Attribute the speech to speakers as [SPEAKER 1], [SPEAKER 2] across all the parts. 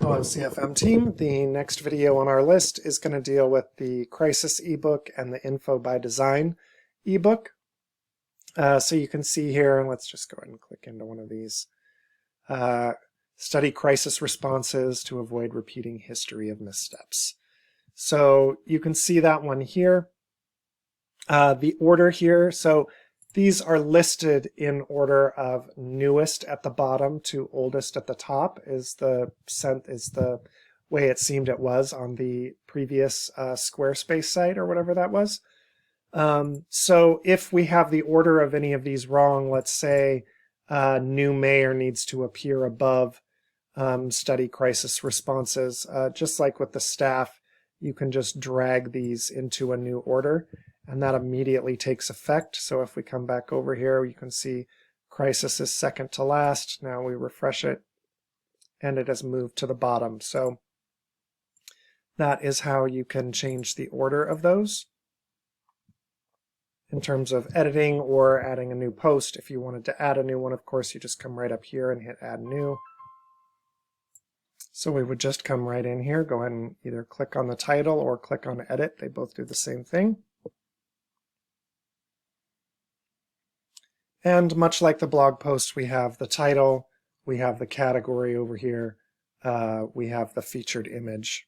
[SPEAKER 1] Hello CFM team. The next video on our list is going to deal with the Crisis ebook and the Info by Design ebook. So you can see here, and let's just go ahead and click into one of these. Study crisis responses to avoid repeating history of missteps. So you can see that one here. The order here, so these are listed in order of newest at the bottom to oldest at the top is the way it seemed it was on the previous Squarespace site or whatever that was. So if we have the order of any of these wrong, let's say new mayor needs to appear above study crisis responses, just like with the staff, you can just drag these into a new order. And that immediately takes effect. So if we come back over here, you can see crisis is second to last. Now we refresh it, and it has moved to the bottom. So that is how you can change the order of those. In terms of editing or adding a new post, if you wanted to add a new one, of course, you just come right up here and hit Add New. So we would just come right in here, go ahead and either click on the title or click on Edit. They both do the same thing. And much like the blog post, we have the title, we have the category over here, we have the featured image.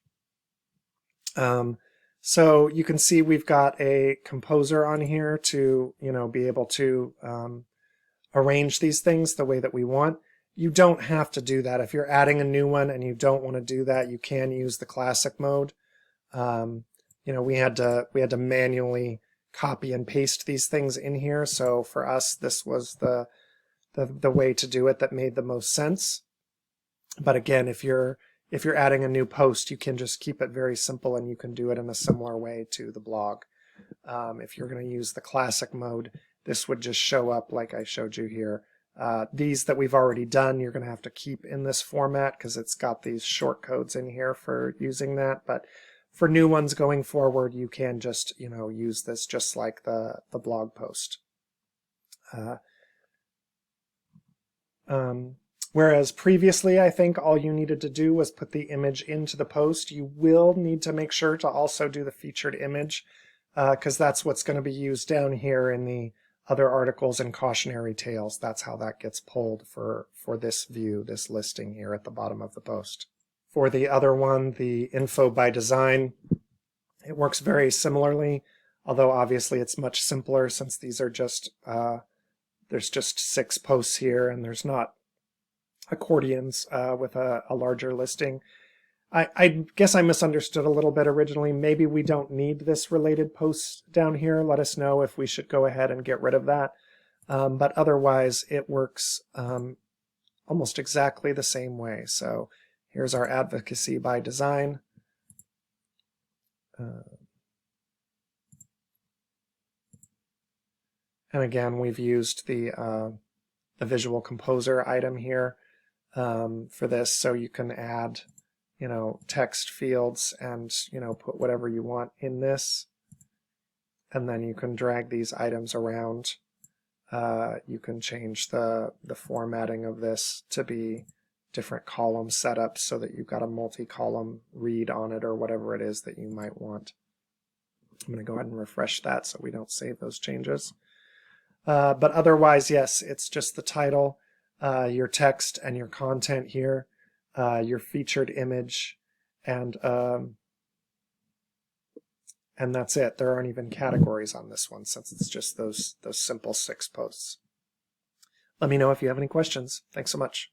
[SPEAKER 1] So you can see we've got a composer on here to, be able to arrange these things the way that we want. You don't have to do that. If you're adding a new one and you don't want to do that, you can use the classic mode. We had to manually copy and paste these things in here. So for us, this was the way to do it that made the most sense. But again, if you're adding a new post, you can just keep it very simple and you can do it in a similar way to the blog. If you're going to use the classic mode, this would just show up like I showed you here. These that we've already done, you're going to have to keep in this format because it's got these short codes in here for using that. But for new ones going forward, you can just, use this just like the blog post. Whereas previously, I think all you needed to do was put the image into the post. You will need to make sure to also do the featured image because that's what's going to be used down here in the other articles and cautionary tales. That's how that gets pulled for this view, this listing here at the bottom of the post. For the other one, the Info by Design, it works very similarly, although obviously it's much simpler since these are just, there's just 6 posts here and there's not accordions with a larger listing. I guess I misunderstood a little bit originally. Maybe we don't need this related post down here. Let us know if we should go ahead and get rid of that. But otherwise, it works almost exactly the same way. So here's our advocacy by design. And again, we've used the visual composer item here for this, so you can add, text fields and, put whatever you want in this. And then you can drag these items around. You can change the formatting of this to be different column setups so that you've got a multi-column read on it or whatever it is that you might want. I'm going to go ahead and refresh that so we don't save those changes. But otherwise, yes, it's just the title, your text and your content here, your featured image, and that's it. There aren't even categories on this one since it's just those simple 6 posts. Let me know if you have any questions. Thanks so much.